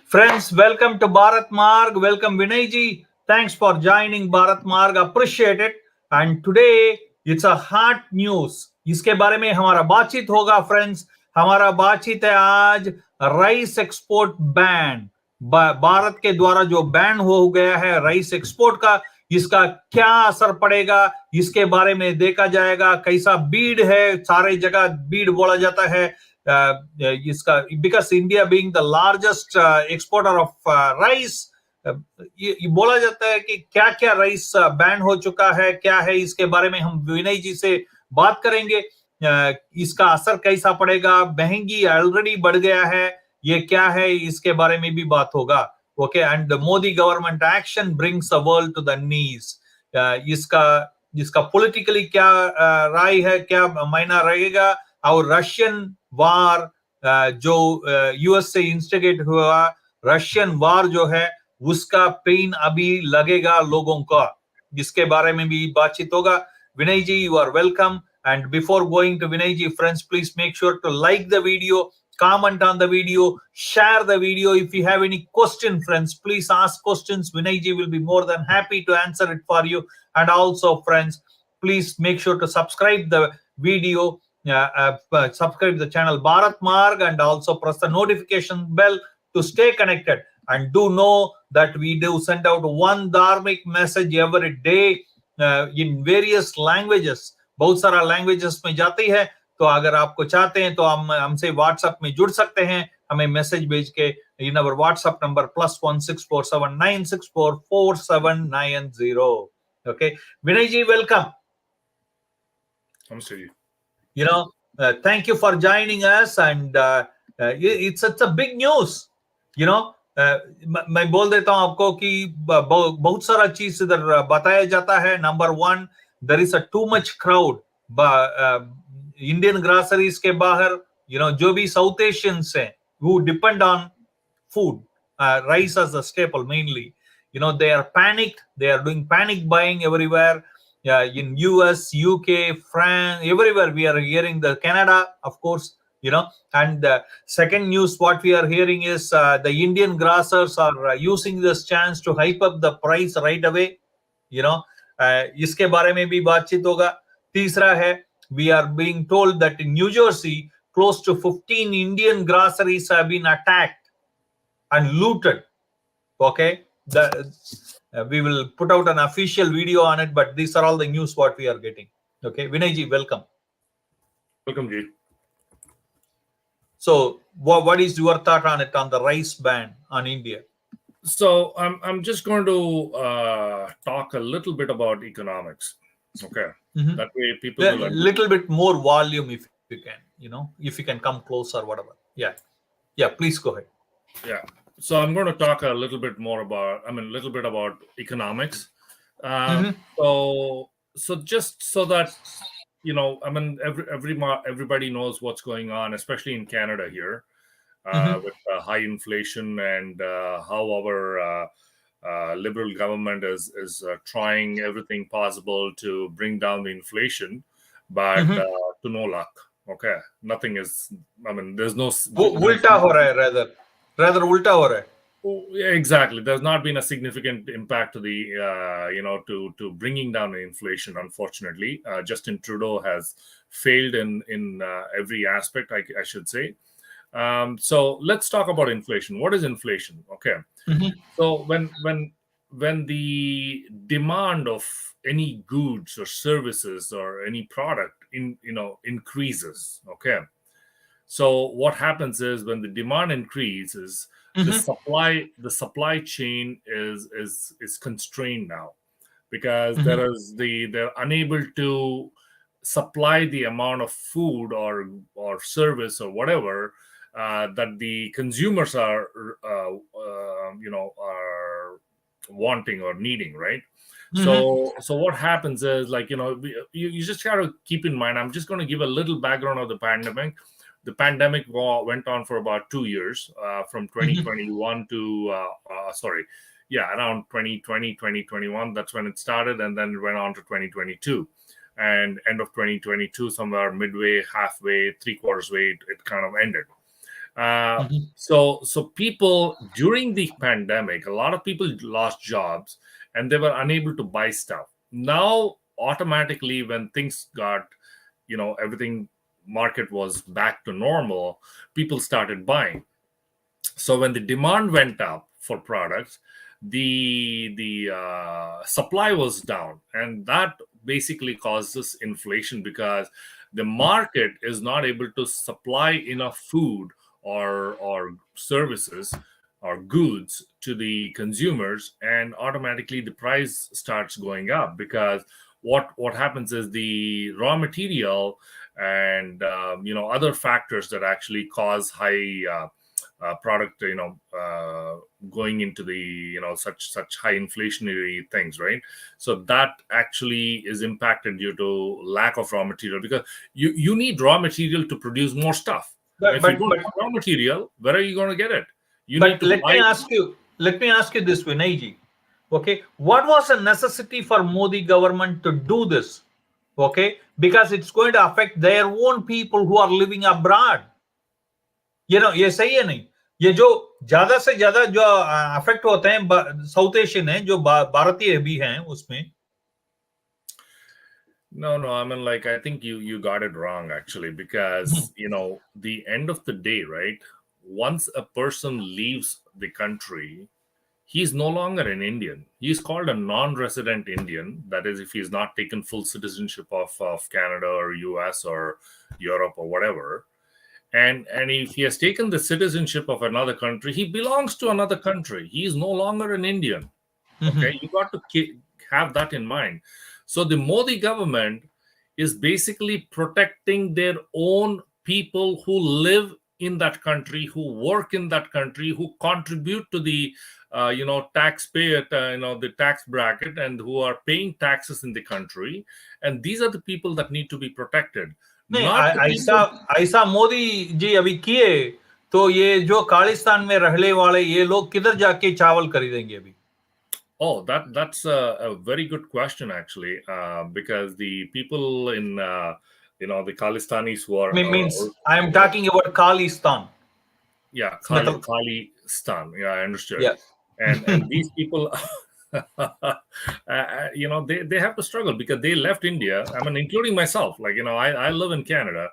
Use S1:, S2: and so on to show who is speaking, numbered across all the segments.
S1: Friends, welcome to Bharat Marg. Welcome Vinay ji. Thanks for joining Bharat Marg. Appreciate it. And today it's a hot news. इसके बारे में हमारा बातचीत होगा friends. हमारा बातचीत है आज राइस एक्सपोर्ट बैन. भारत के द्वारा जो बैन हो गया है राइस एक्सपोर्ट का, इसका क्या असर पड़ेगा इसके बारे में देखा जाएगा. कैसा बीड है, सारे जगह बीड बोला जाता है इसका, because India being the largest exporter of rice, ये बोला जाता है कि क्या क्या राइस बैन हो चुका है, क्या है इसके बारे में हम विनय जी से बात करेंगे. इसका असर कैसा पड़ेगा, महंगी ऑलरेडी बढ़ गया है, ये क्या है इसके बारे में भी बात होगा. Okay, and the Modi government action brings the world to the knees. इसका पॉलिटिकली क्या राय है, क्या मायना रहेगा. और रशियन वार जो यूएस से इंस्टिगेट हुआ रशियन वार जो है, उसका पेन अभी लगेगा लोगों का. जिसके बारे में भी बातचीत होगा. Vinay ji, you are welcome. And before going to Vinay ji, friends, please make sure to like the video, comment on the video, share the video. If you have any question, friends, please ask questions. Vinay ji will be more than happy to answer it for you. And also, friends, please make sure to subscribe the video, subscribe the channel Bharat Marg, and also press the notification bell to stay connected. And do know that we do send out one dharmic message every day in various languages. बहुत सारा languages में जाती है. तो अगर आपको चाहते हैं तो हम हमसे व्हाट्सएप में जुड़ सकते हैं, हमें मैसेज भेज के in our WhatsApp number +16479644790. Okay Vinay ji, welcome. You know, thank you for joining us, and it's a big news. You know, मैं बोल देता हूं आपको कि बहुत सारा चीज इधर बताया जाता है. Number one, there is a too much crowd. Indian groceries के बाहर, जो भी South Asians हैं, who depend on food, rice as a staple mainly, they are panicked. They are doing panic buying everywhere. In US, UK, France, everywhere we are hearing, the Canada, of course, and the second news what we are hearing is the Indian grocers are using this chance to hype up the price right away. इसके बारे में भी बातचीत होगा. तीसरा है, we are being told that in New Jersey close to 15 Indian groceries have been attacked and looted. Okay, we will put out an official video on it, but these are all the news what we are getting. Okay, Vinay ji, welcome.
S2: Welcome ji.
S1: So what is your thought on it, on the rice ban on India?
S2: So I'm just going to talk a little bit about economics. Okay, that way people will
S1: little bit more volume if you can. If you can come closer, whatever. Yeah, please go ahead.
S2: Yeah, so I'm going to talk a little bit more about, little bit about economics. So just so that everybody knows what's going on, especially in Canada here. With high inflation and how our liberal government is trying everything possible to bring down the inflation, but to no luck. Okay, nothing is. There's no.
S1: Ulta ho raha hai, rather ulta ho raha hai.
S2: Exactly. There's not been a significant impact to the to bringing down the inflation. Unfortunately, Justin Trudeau has failed in every aspect, I should say. So let's talk about inflation. What is inflation? Okay. So when the demand of any goods or services or any product increases, okay. So what happens is when the demand increases, the supply chain is constrained now, because they're unable to supply the amount of food or service or whatever that the consumers are wanting or needing, right? So what happens is, you just got to keep in mind. I'm just going to give a little background of the pandemic. The pandemic went on for about 2 years, from 2021 to around 2020, 2021. That's when it started, and then it went on to 2022. And end of 2022, somewhere midway, halfway, 3/4 way, it kind of ended. So people during the pandemic, a lot of people lost jobs and they were unable to buy stuff. Now, automatically, when things got, everything market was back to normal, people started buying. So when the demand went up for products, the supply was down, and that basically causes inflation because the market is not able to supply enough food or services or goods to the consumers, and automatically the price starts going up because what happens is the raw material and other factors that actually cause high product going into the such high inflationary things, right? So that actually is impacted due to lack of raw material, because you need raw material to produce more stuff. Now,
S1: But
S2: if you
S1: but
S2: don't
S1: but
S2: have raw material, where are you going to get it? You need
S1: but
S2: to buy.
S1: let me ask you this, Vinayji. Okay, what was the necessity for Modi government to do this? Okay, because it's going to affect their own people who are living abroad. ये सही है नहीं? ये जो ज्यादा से ज्यादा जो अफेक्ट होते हैं साउथ एशियन है, जो भारतीय भी हैं उसमें.
S2: No, I mean, like, I think you got it wrong, actually, because the end of the day, right? Once a person leaves the country, he's no longer an Indian. He's called a non-resident Indian. That is, if he's not taken full citizenship of Canada or US or Europe or whatever. And if he has taken the citizenship of another country, he belongs to another country. He is no longer an Indian. Okay, you got to have that in mind. So the Modi government is basically protecting their own people who live in that country, who work in that country, who contribute to the taxpayer, the tax bracket, and who are paying taxes in the country. And these are the people that need to be protected.
S1: नहीं,
S2: Not the people.
S1: ऐसा मोदी जी अभी किए तो ये जो खालिस्तान में रहने वाले ये लोग किधर जाके चावल खरीदेंगे अभी?
S2: Oh, that's a very good question, actually, because the people in the Khalistanis who are
S1: Means I am talking about Khalistan.
S2: yeah,
S1: मतलब
S2: Khalistan. Yeah, I understood.
S1: yeah.
S2: And these people, they have to struggle because they left India. I mean, including myself. Like, I live in Canada,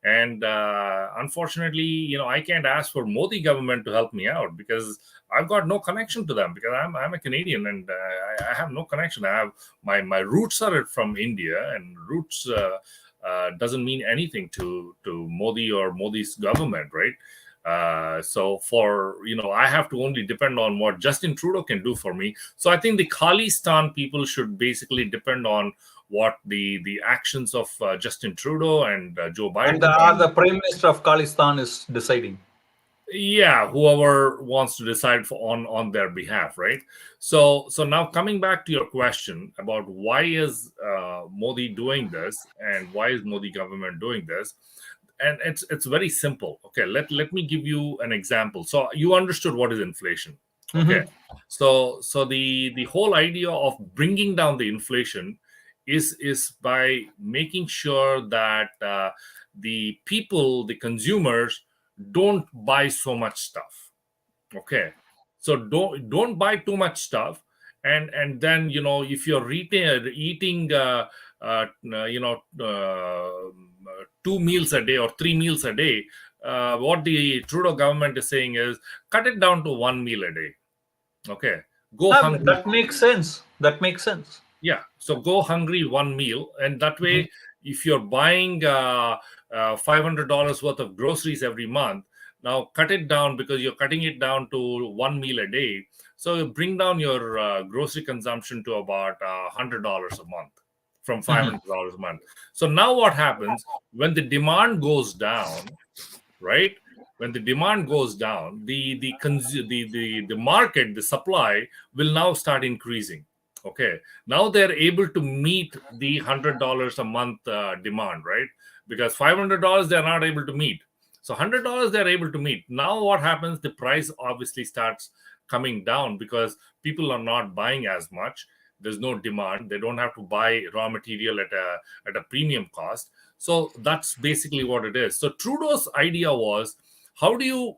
S2: and unfortunately, I can't ask for Modi government to help me out because I've got no connection to them, because I'm a Canadian, and I have no connection. I have my roots are from India, and roots doesn't mean anything to Modi or Modi's government, right? So I have to only depend on what Justin Trudeau can do for me. So I think the Khalistan people should basically depend on what the actions of Justin Trudeau and Joe Biden
S1: And the Prime Minister of Khalistan is deciding.
S2: Yeah, whoever wants to decide on their behalf, right? So now, coming back to your question about why is Modi doing this, and why is Modi government doing this, and it's very simple. Okay, let me give you an example. So you understood what is inflation. Okay. So the whole idea of bringing down the inflation is by making sure that the people, the consumers, don't buy so much stuff. Okay, so don't buy too much stuff, and then if you're eating 2 meals a day or 3 meals a day, what the Trudeau government is saying is cut it down to 1 meal a day. Okay, go hungry.
S1: That makes sense.
S2: Yeah, so go hungry 1 meal, and that way, if you're buying $500 worth of groceries every month, now cut it down, because you're cutting it down to 1 meal a day. So you bring down your grocery consumption to about $100 a month from $500 a month. So now what happens when the demand goes down, right? When the demand goes down, the market, the supply will now start increasing. Okay, now they're able to meet the $100 a month demand, right? Because $500 they're not able to meet. So $100 they're able to meet. Now what happens? The price obviously starts coming down because people are not buying as much. There's no demand. They don't have to buy raw material at a premium cost. So that's basically what it is. So Trudeau's idea was, How do you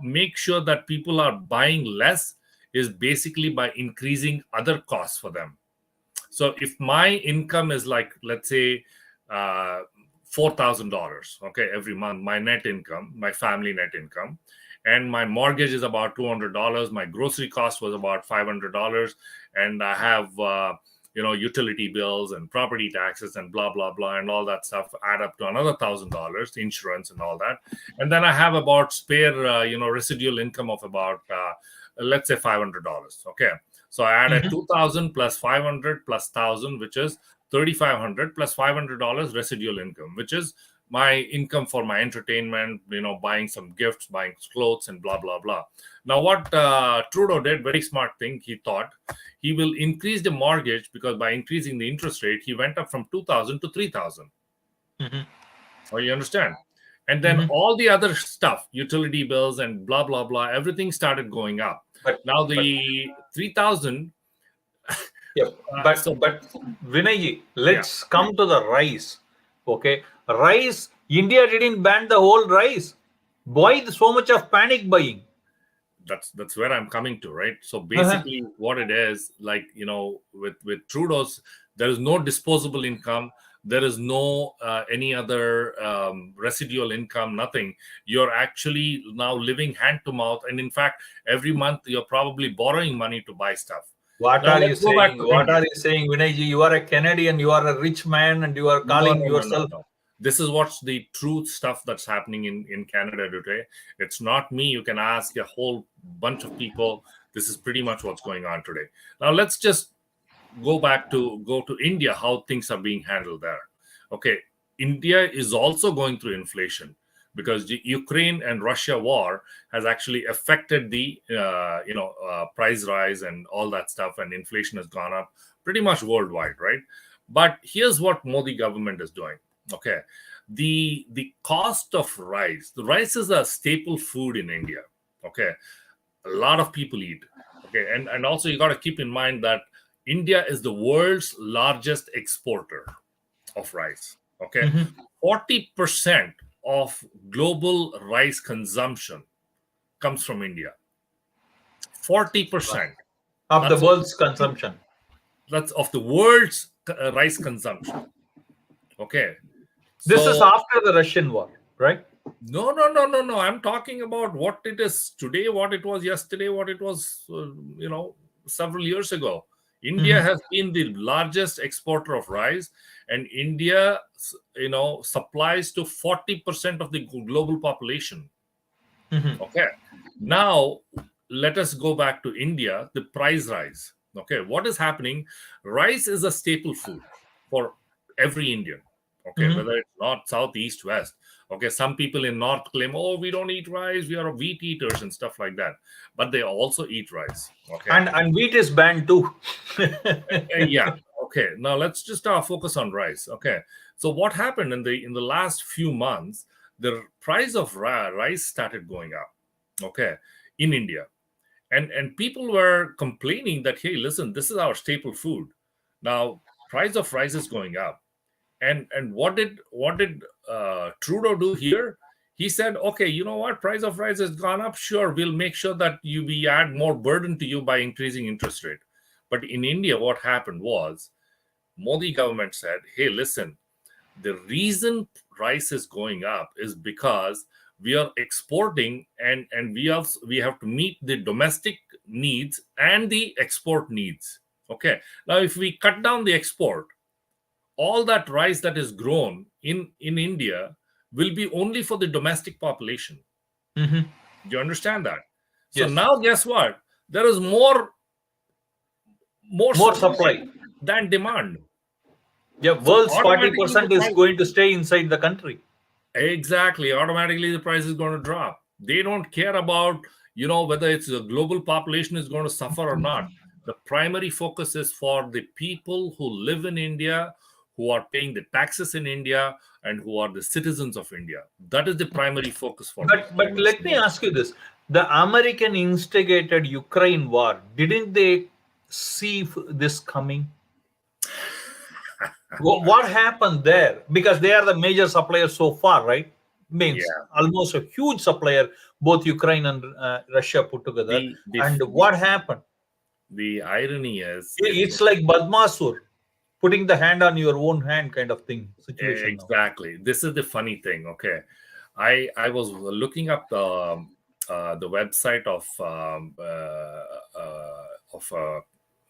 S2: make sure that people are buying less? Is basically by increasing other costs for them. So if my income is like, let's say, $4,000, okay, every month, my net income, my family net income, and my mortgage is about $200, my grocery cost was about $500, and I have utility bills and property taxes and blah blah blah and all that stuff add up to another $1,000, insurance and all that, and then I have about spare residual income of about let's say $500. Okay, so I added 2,000 plus 500 plus 1,000, which is 3,500 plus $500 residual income, which is my income for my entertainment, buying some gifts, buying clothes, and blah blah blah. Now, what Trudeau did, very smart thing. He thought he will increase the mortgage, because by increasing the interest rate, he went up from 2,000 to 3,000. Oh, you understand? And then all the other stuff, utility bills and blah blah blah, everything started going up. But now the 3,000.
S1: Yeah, but Vinay, let's come to the rice. Okay, rice. India didn't ban the whole rice. Why so much of panic buying?
S2: That's where I'm coming to, right? So basically, what it is, like, with Trudeau's, there is no disposable income. There is no any other residual income, nothing. You're actually now living hand to mouth, and in fact, every month you're probably borrowing money to buy stuff.
S1: What are you saying? What are you saying, Vinayji? You are a Canadian, you are a rich man, and you are calling yourself.
S2: No. This is what's the true stuff that's happening in Canada today. It's not me. You can ask a whole bunch of people. This is pretty much what's going on today. Now, let's just go to India, how things are being handled there. Okay, India is also going through inflation, because the Ukraine and Russia war has actually affected the price rise and all that stuff, and inflation has gone up pretty much worldwide, right? But here's what Modi government is doing. Okay, the cost of rice. The rice is a staple food in India. Okay, a lot of people eat. Okay, and also you got to keep in mind that India is the world's largest exporter of rice. Okay, 40% of global rice consumption comes from India. 40%
S1: of the world's consumption.
S2: That's of the world's rice consumption. Okay.
S1: This is after the Russian war, right?
S2: No. I'm talking about what it is today, what it was yesterday, what it was, several years ago. India has been the largest exporter of rice, and India, supplies to 40% of the global population. Okay. Now, let us go back to India, the price rise. Okay. What is happening? Rice is a staple food for every Indian. Okay. Whether it's north, south, east, west. Okay. Some people in north claim, oh, we don't eat rice. We are wheat eaters and stuff like that. But they also eat rice. Okay.
S1: And wheat is banned too.
S2: Yeah. Okay. Now let's just focus on rice. Okay. So what happened in the last few months? The price of rice started going up. Okay, in India, and people were complaining that, hey, listen, this is our staple food. Now, price of rice is going up, and what did Trudeau do here? He said, okay, you know what, price of rice has gone up. Sure, we'll make sure that we add more burden to you by increasing interest rate. But in India, what happened was, Modi government said, hey, listen, the reason rice is going up is because we are exporting, and we have to meet the domestic needs and the export needs. Okay. Now, if we cut down the export, all that rice that is grown in India will be only for the domestic population. Do you understand that? So now, guess what? There is more
S1: supply
S2: than demand.
S1: Yeah, world's 40% is going to stay inside the country.
S2: Exactly. Automatically, the price is going to drop. They don't care about, whether it's a global population is going to suffer or not. The primary focus is for the people who live in India, who are paying the taxes in India, and who are the citizens of India. That is the primary focus for them.
S1: But let me ask you this. The American instigated Ukraine war, didn't they see this coming? What happened there? Because they are the major suppliers so far, right? means
S2: Yeah.
S1: almost a huge supplier, both Ukraine and Russia put together. And what happened?
S2: The irony is,
S1: It's like Badmasur, putting the hand on your own hand kind of thing situation now.
S2: exactly. This is the funny thing. Okay, I was looking up the website of a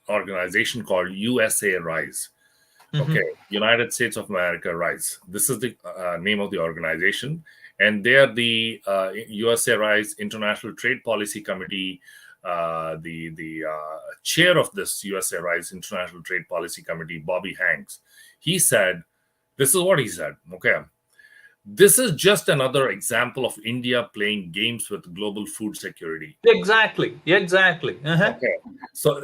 S2: organization called USA Rise. Okay, United States of America Rise. This is the name of the organization, and they are the USA Rise International Trade Policy Committee. The chair of this USA Rise International Trade Policy Committee, Bobby Hanks, he said, this is what he said. Okay, this is just another example of India playing games with global food security.
S1: Exactly.
S2: Okay. So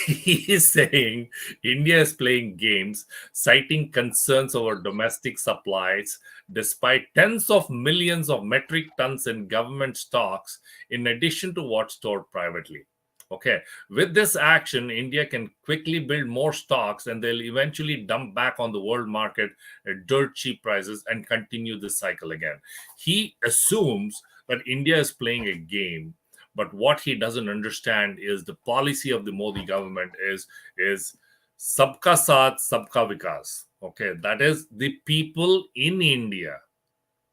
S2: he is saying India is playing games, citing concerns over domestic supplies, despite tens of millions of metric tons in government stocks, in addition to what's stored privately. Okay. With this action, India can quickly build more stocks and they'll eventually dump back on the world market at dirt cheap prices and continue this cycle again. He assumes that India is playing a game, but what he doesn't understand is the policy of the Modi government is sabka saath, sabka vikas. Okay, that is the people in India.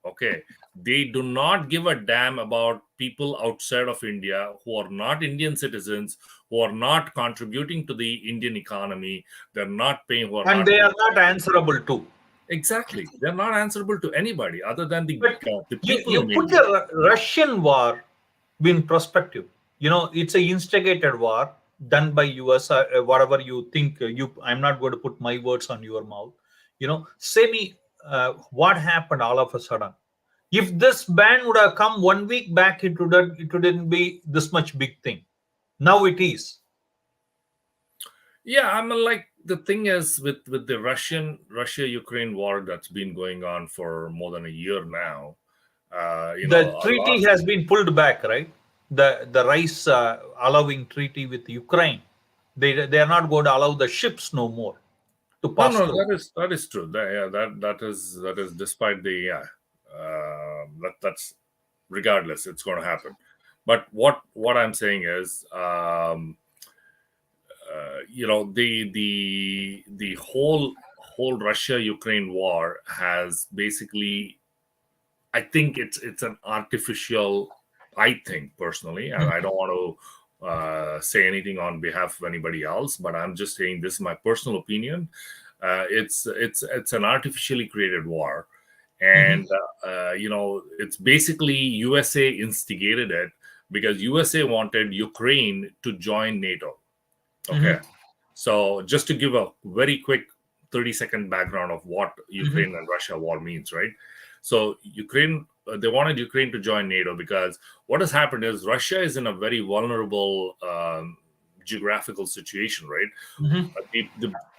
S2: Okay, they do not give a damn about people outside of India who are not Indian citizens, who are not contributing to the Indian economy. They're not paying. Who are
S1: And
S2: not
S1: they
S2: paying.
S1: are not answerable too.
S2: Exactly, they're not answerable to anybody other than the
S1: But
S2: people
S1: you
S2: in
S1: put
S2: India.
S1: the Russian war in perspective. It's a instigated war done by US. Whatever you think, I'm not going to put my words on your mouth. Say me what happened all of a sudden. If this ban would have come 1 week back, it wouldn't be this much big thing. Now it is.
S2: Yeah, I mean, like the thing is with the Russia Ukraine war that's been going on for more than a year now.
S1: The
S2: A lot.
S1: treaty has been pulled back, right? The rice allowing treaty with Ukraine. They are not going to allow the ships no more to
S2: No,
S1: pass
S2: no,
S1: through.
S2: that is true. Yeah, that is despite the that's regardless, it's going to happen. But what I'm saying is, the whole Russia Ukraine war has basically, I think it's an artificial. I think personally, and I don't want to say anything on behalf of anybody else, but I'm just saying this is my personal opinion. It's an artificially created war, and it's basically USA instigated it because USA wanted Ukraine to join NATO. Okay, so just to give a very quick 30-second background of what Ukraine and Russia war means, right? So Ukraine, they wanted Ukraine to join NATO because what has happened is Russia is in a very vulnerable geographical situation, right?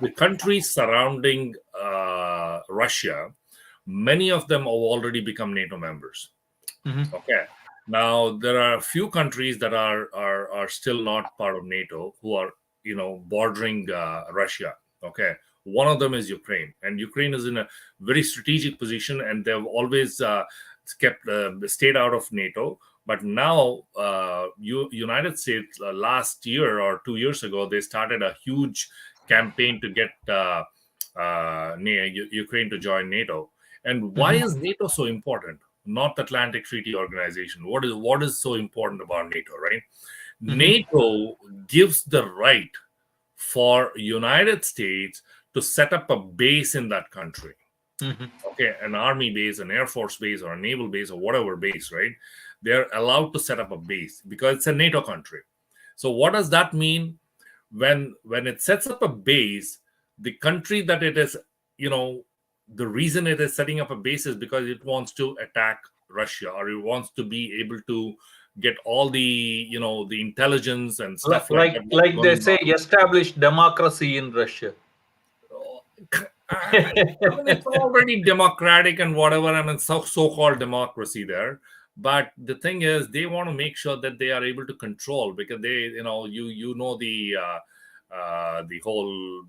S2: The countries surrounding Russia, many of them have already become NATO members. Okay. Now there are a few countries that are still not part of NATO who are bordering Russia. Okay. One of them is Ukraine, and Ukraine is in a very strategic position, and they've always stayed out of NATO. But now, United States last year or 2 years ago, they started a huge campaign to get Ukraine to join NATO. And why is NATO so important? North Atlantic Treaty Organization. What is so important about NATO, right? NATO gives the right for United States to set up a base in that country. Okay, an army base, an air force base, or a naval base, or whatever base, right? They're allowed to set up a base because it's a NATO country. So what does that mean? When it sets up a base, the country that it is, the reason it is setting up a base is because it wants to attack Russia, or it wants to be able to get all the the intelligence and stuff
S1: like
S2: that.
S1: like they say, establish democracy in Russia.
S2: I mean, it's already democratic and whatever. I mean, so-called democracy there. But the thing is, they want to make sure that they are able to control, because they, the whole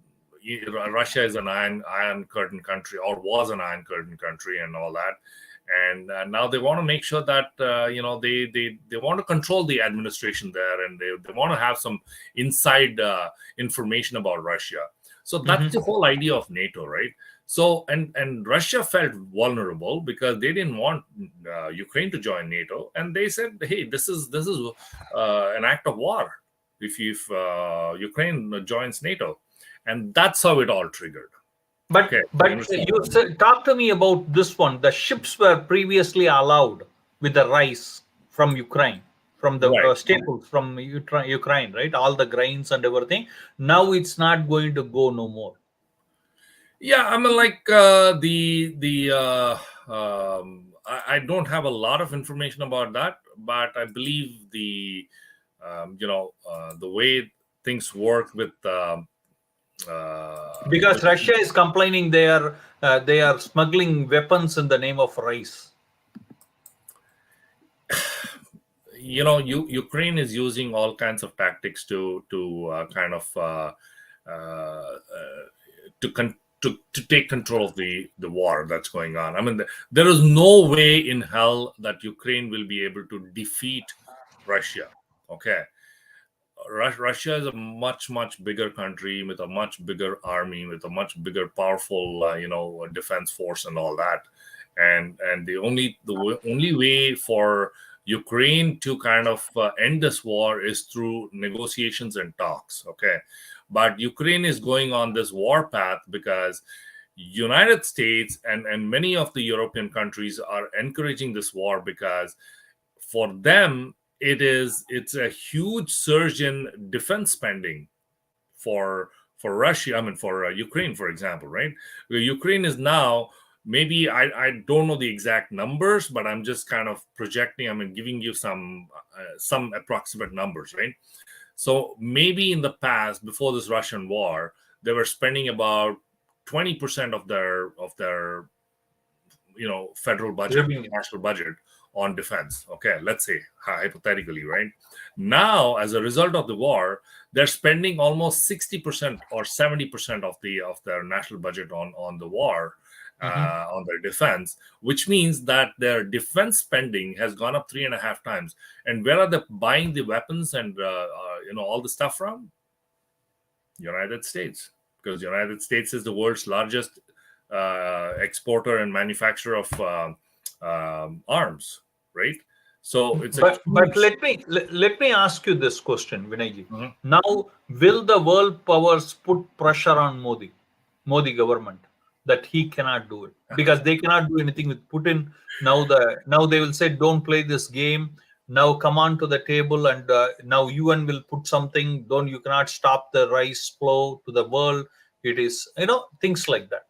S2: Russia is an iron curtain country, or was an iron curtain country, and all that. And now they want to make sure that they want to control the administration there, and they want to have some inside information about Russia. So that's the whole idea of NATO, right? So and Russia felt vulnerable because they didn't want Ukraine to join NATO, and they said, "Hey, this is an act of war if Ukraine joins NATO," and that's how it all triggered.
S1: But talk to me about this one. The ships were previously allowed with the rice from Ukraine, from the staples from Ukraine, right? All the grains and everything. Now it's not going to go no more.
S2: Yeah, I mean, like I don't have a lot of information about that, but I believe the way things work with.
S1: Because Russia is complaining they are smuggling weapons in the name of rice.
S2: Ukraine is using all kinds of tactics to take control of the war that's going on. I mean, there is no way in hell that Ukraine will be able to defeat Russia. Okay. Russia is a much, much bigger country with a much bigger army, with a much bigger, powerful, defense force and all that. And the only way for Ukraine to kind of end this war is through negotiations and talks. Okay. But Ukraine is going on this war path because United States and many of the European countries are encouraging this war because for them, it's a huge surge in defense spending for Russia. I mean, for Ukraine, for example, right? Ukraine is now, maybe I don't know the exact numbers, but I'm just kind of projecting. I mean, giving you some approximate numbers, right? So maybe in the past, before this Russian war, they were spending about 20% of their federal budget, national budget on defense. Okay, let's say hypothetically, right? Now, as a result of the war, they're spending almost 60% or 70% of their national budget on the war, on their defense, which means that their defense spending has gone up 3.5 times. And where are they buying the weapons and all the stuff from? United States, because United States is the world's largest exporter and manufacturer of arms, right? So it's
S1: but let me ask you this question, Vinay. Now, will the world powers put pressure on Modi government that he cannot do it because they cannot do anything with Putin? Now they will say, don't play this game. Now come on to the table, and now UN will put something. You cannot stop the rice flow to the world. It is things like that.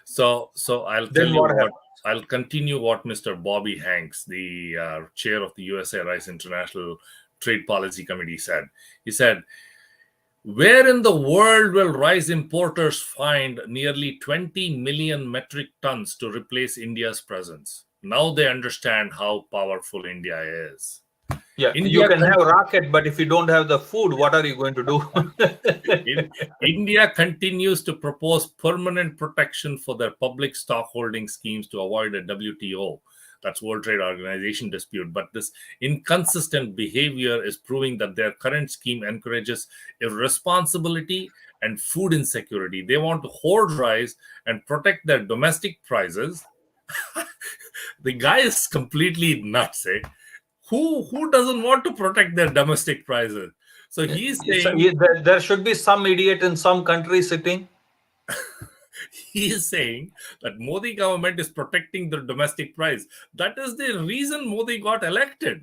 S2: So I'll tell you what. I'll continue what Mr. Bobby Hanks, the chair of the USA Rice International Trade Policy Committee, said. He said, "Where in the world will rice importers find nearly 20 million metric tons to replace India's presence? Now they understand how powerful India is."
S1: Yeah, you can have a rocket, but if you don't have the food, what are you going to do?
S2: India continues to propose permanent protection for their public stockholding schemes to avoid a WTO, that's World Trade Organization dispute. But this inconsistent behavior is proving that their current scheme encourages irresponsibility and food insecurity. They want to hoard rice and protect their domestic prices. The guy is completely nuts, eh? Who doesn't want to protect their domestic prices? So he's saying
S1: there should be some idiot in some country sitting.
S2: He is saying that Modi government is protecting the domestic price. That is the reason Modi got elected.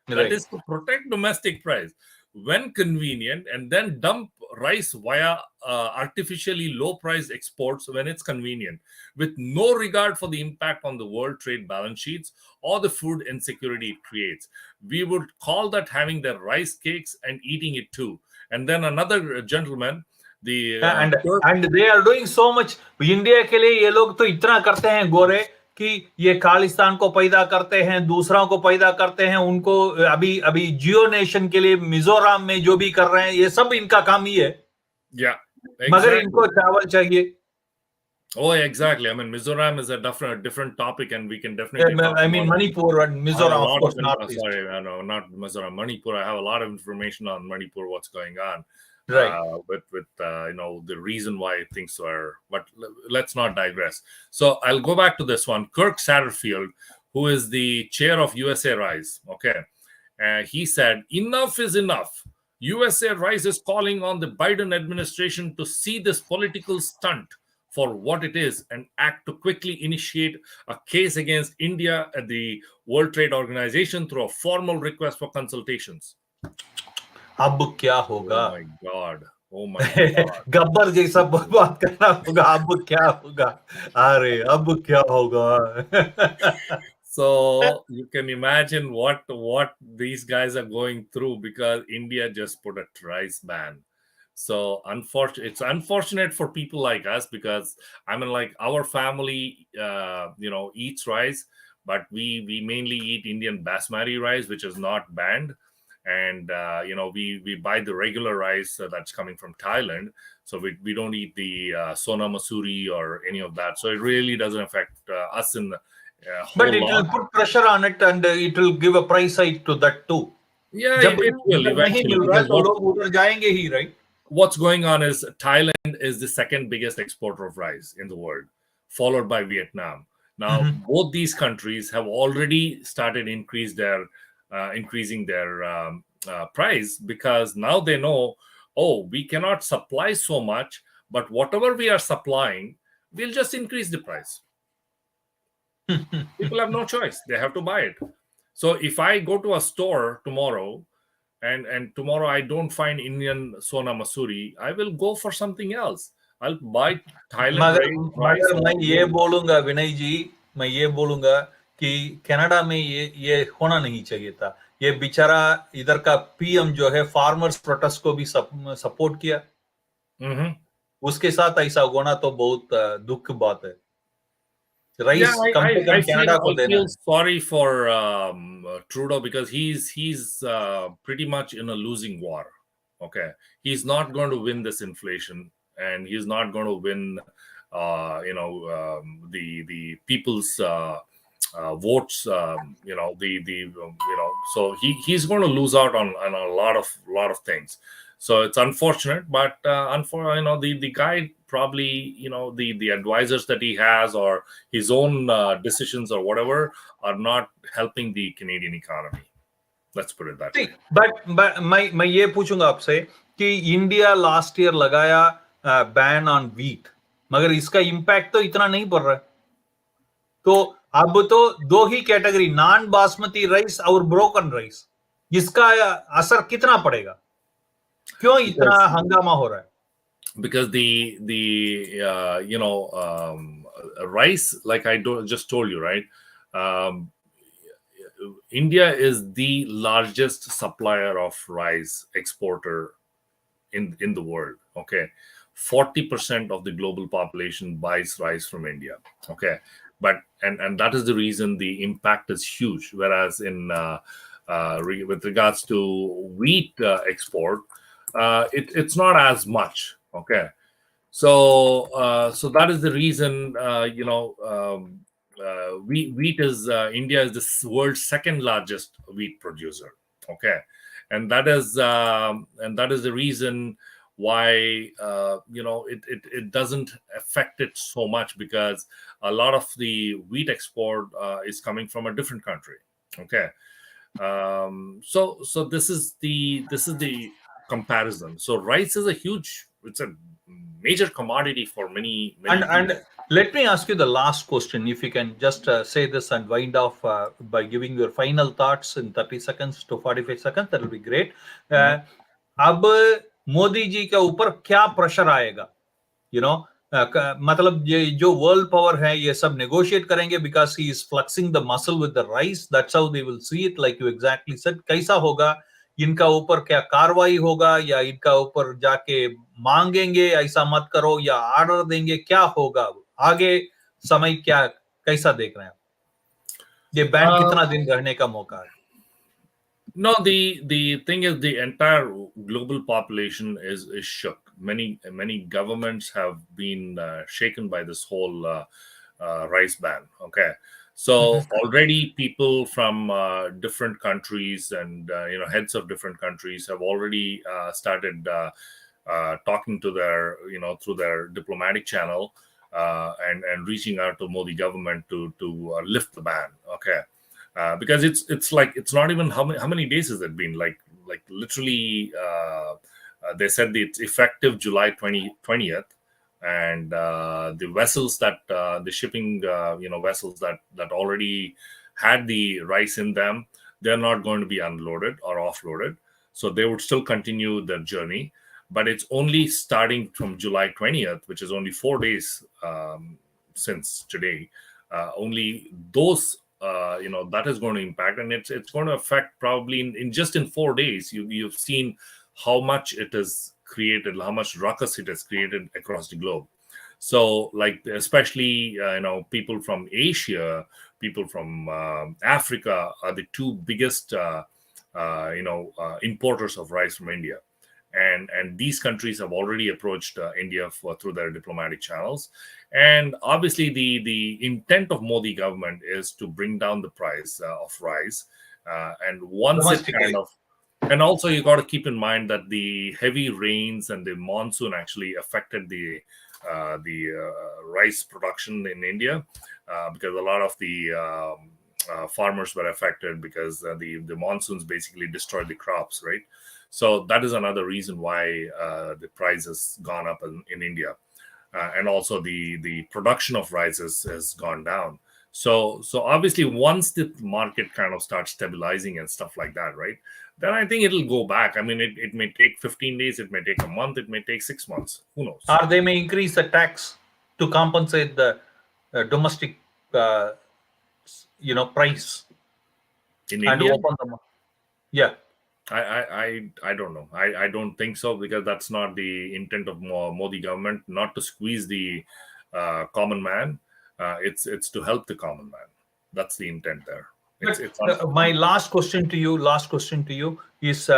S2: That is to protect domestic price when convenient, and then dump rice via artificially low price exports when it's convenient, with no regard for the impact on the world trade balance sheets or the food insecurity it creates. We would call that having their rice cakes and eating it too. And then another gentleman,
S1: and they are doing so much. India के लिए ये लोग तो इतना करते हैं गोरे कि ये खालिस्तान को पैदा करते हैं, दूसरों को पैदा करते हैं, उनको अभी जियो नेशन के लिए मिजोरम में जो भी कर रहे हैं, ये सब इनका काम ही है।
S2: exactly.
S1: मगर इनको चावल चाहिए।
S2: Oh, exactly. I mean, Mizoram is a different topic, and we can definitely talk
S1: I mean,
S2: about it.
S1: Manipur and
S2: I have a
S1: Mizoram, of
S2: lot
S1: course,
S2: of
S1: Northeast.
S2: sorry, no, not Mizoram, Manipur. I have a lot of information on Manipur, what's going on,
S1: Right.
S2: with the reason why things were. But let's not digress. So I'll go back to this one. Kirk Satterfield, who is the chair of USA Rise, okay, he said, "Enough is enough. USA Rise is calling on the Biden administration to see this political stunt for what it is and act to quickly initiate a case against India at the World Trade Organization through a formal request for consultations."
S1: अब क्या
S2: Oh
S1: होगा?
S2: my God. Oh my God.
S1: Gabbar जैसा बात करना होगा. अब क्या होगा? अरे अब क्या होगा?
S2: So you can imagine what these guys are going through because India just put a rice ban. So it's unfortunate for people like us because I mean, like our family, eats rice, but we mainly eat Indian basmati rice, which is not banned, and we buy the regular rice that's coming from Thailand. So we don't eat the Sona Masuri or any of that. So it really doesn't affect us in a
S1: But
S2: whole
S1: it will
S2: lot.
S1: put pressure on it and it will give a price hike to that too.
S2: Yeah,
S1: जब
S2: it will
S1: इधर नहीं
S2: eventually
S1: मिल रहा है
S2: because
S1: तो लोग उधर जाएंगे ही, right?
S2: what's going on is Thailand is the second biggest exporter of rice in the world, followed by Vietnam. Now, both these countries have already started increasing their price because now they know, oh, we cannot supply so much, but whatever we are supplying, we'll just increase the price. People have no choice; they have to buy it. So if I go to a store tomorrow and tomorrow I don't find Indian Sona Masuri, I will go for something else. I'll buy Thailand
S1: मगर
S2: rice
S1: मैं
S2: or
S1: ये बोलूंगा विनय जी, मैं ये बोलूंगा कि Canada में ये होना नहीं चाहिए था. ये बेचारा इधर का पीएम जो है फार्मर्स प्रोटेस्ट को भी सपोर्ट किया.
S2: Mhm.
S1: उसके साथ ऐसा होना तो बहुत दुख की बात है.
S2: Yeah,
S1: राइस कम से
S2: I
S1: कम
S2: feel
S1: कनाडा को देना है.
S2: sorry for Trudeau because he's pretty much in a losing war. Okay, he's not going to win this inflation, and he's not going to win, the people's votes. So he's going to lose out on a lot of things. So it's unfortunate, but the guy probably the advisors that he has or his own decisions or whatever are not helping the Canadian economy. Let's put it that way.
S1: But मैं ये पूछूंगा आपसे कि India last year लगाया ban on wheat, मगर इसका impact तो इतना नहीं पड़ रहा है. तो अब तो दो ही कैटेगरी, नॉन बासमती राइस और ब्रोकन राइस, इसका असर कितना पड़ेगा? क्यों इतना हंगामा हो रहा है?
S2: Because rice, like I just told you, right? India is the largest supplier of rice exporter in the world. Okay, 40% of the global population buys rice from India. Okay, but and that is the reason the impact is huge. Whereas with regards to wheat export, it's not as much. Okay, so that is the reason. Wheat is India is the world's second largest wheat producer. Okay, and that is the reason why it doesn't affect it so much because a lot of the wheat export is coming from a different country. Okay, so this is the comparison. So rice is it's a major commodity for many
S1: And
S2: people.
S1: let me ask you the last question, if you can just say this and wind off by giving your final thoughts in 30 seconds to 45 seconds, that will be great. अब मोदी जी के ऊपर क्या pressure आएगा? मतलब ये जो world power है ये सब नेगोशिएट करेंगे because he is fluxing the muscle with the rice. That's how they will see it, like you exactly said. कैसा होगा? इनका ऊपर क्या कार्रवाई होगा या इनका ऊपर जाके मांगेंगे ऐसा मत करो, या ऑर्डर देंगे? क्या होगा आगे? समय क्या, कैसा देख रहे हैं आप? ये बैन कितना दिन रहने का मौका है?
S2: No, the thing is the entire global population is shook. many governments have been shaken by this whole rice ban. Okay, so already people from different countries and heads of different countries have already started talking to their through their diplomatic channel and reaching out to Modi government to lift the ban. Okay, because it's like it's not even how many days has it been, like literally they said it's effective July 20th, and the vessels that the shipping vessels that already had the rice in them, they're not going to be unloaded or offloaded, so they would still continue their journey. But it's only starting from July 20th, which is only 4 days since today. Only those that is going to impact, and it's going to affect probably in just in 4 days. You've seen how much it has created, how much ruckus it has created across the globe. So, like, especially people from Asia, people from Africa are the two biggest importers of rice from India. And these countries have already approached India through their diplomatic channels. And obviously, the intent of Modi government is to bring down the price of rice. And once it kind of, and also you got to keep in mind that the heavy rains and the monsoon actually affected the rice production in India, because a lot of the farmers were affected because the monsoons basically destroyed the crops, right? So that is another reason why the price has gone up in India, and also the production of rice has gone down. So obviously, once the market kind of starts stabilizing and stuff like that, right, then I think it'll go back. I mean, it may take 15 days, it may take a month, it may take 6 months. Who knows?
S1: Or they may increase the tax to compensate the domestic, price
S2: In
S1: and
S2: India,
S1: open them. Yeah.
S2: I don't know. I don't think so, because that's not the intent of Modi government, not to squeeze the common man. It's to help the common man. That's the intent there.
S1: My last question to you is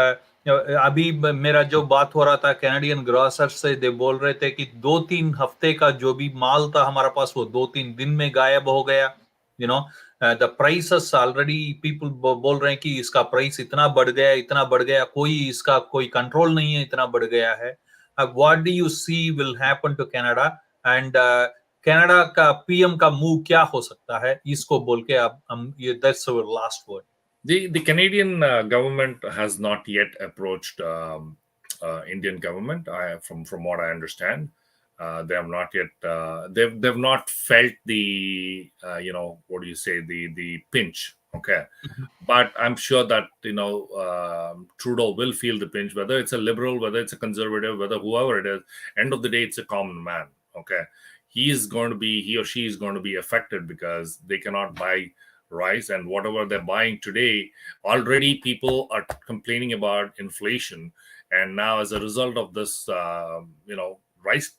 S1: अभी मेरा जो बात हो रहा था Canadian grocer से, दे बोल रहे थे कि 2-3 हफ्ते का जो भी माल था हमारे पास वो 2-3 दिन में गायब हो गया. द प्राइसेस ऑलरेडी पीपल बोल रहे हैं कि इसका प्राइस इतना बढ़ गया, इसका कोई कंट्रोल नहीं है, इतना बढ़ गया है. What do you see will happen to Canada, and Canada का पीएम का मूव क्या हो सकता है, इसको बोल के अब हम ये that's our last word.
S2: The Canadian government has not yet approached Indian government. From what I understand, they have not yet. They've not felt the what do you say, the pinch. Okay, but I'm sure that Trudeau will feel the pinch, whether it's a liberal, whether it's a conservative, whether whoever it is. End of the day, it's a common man. Okay, he or she is going to be affected because they cannot buy rice, and whatever they're buying today, already people are complaining about inflation, and now as a result of this rice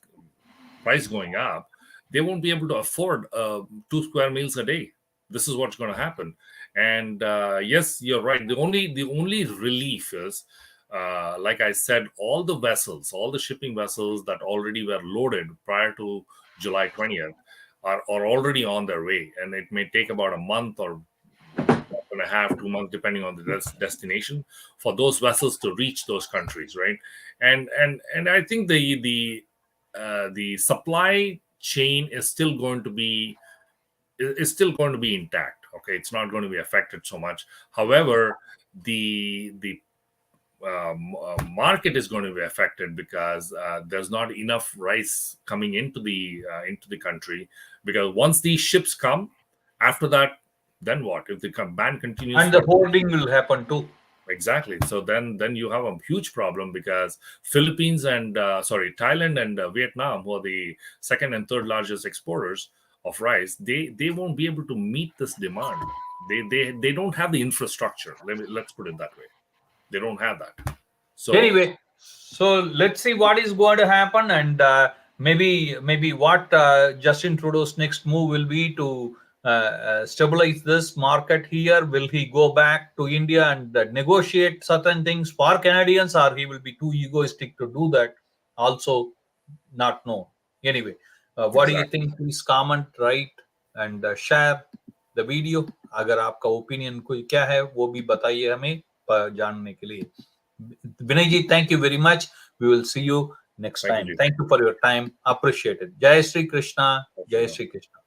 S2: price going up, they won't be able to afford 2 square meals a day. This is what's going to happen. And yes, you're right, the only relief is, like I said, all the shipping vessels that already were loaded prior to July 20th are already on their way, and it may take about a month or 1.5, 2 months, depending on the destination, for those vessels to reach those countries, right? And I think the supply chain is still going to be intact. Okay, it's not going to be affected so much. However, the market is going to be affected because there's not enough rice coming into the country, because once these ships come, after that, then what? If the ban continues,
S1: and the hoarding will happen too.
S2: Exactly. So then you have a huge problem, because Thailand and Vietnam, who are the second and third largest exporters of rice, they won't be able to meet this demand. They don't have the infrastructure. Let's put it that way. They don't have that. So
S1: anyway, so let's see what is going to happen, and maybe what Justin Trudeau's next move will be to stabilize this market here. Will he go back to India and negotiate certain things for Canadians, or he will be too egoistic to do that? also not known. Anyway, what do you
S2: Exactly.
S1: think? Please comment, write, and share the video. अगर आपका opinion कोई क्या है वो भी बताइए हमें जानने के लिए. Vinay ji, thank you very much. We will see you next
S2: Thank you,
S1: time.
S2: Ji.
S1: Thank you for your time. Appreciate it. Jai Shri Krishna. Jai Shri Krishna.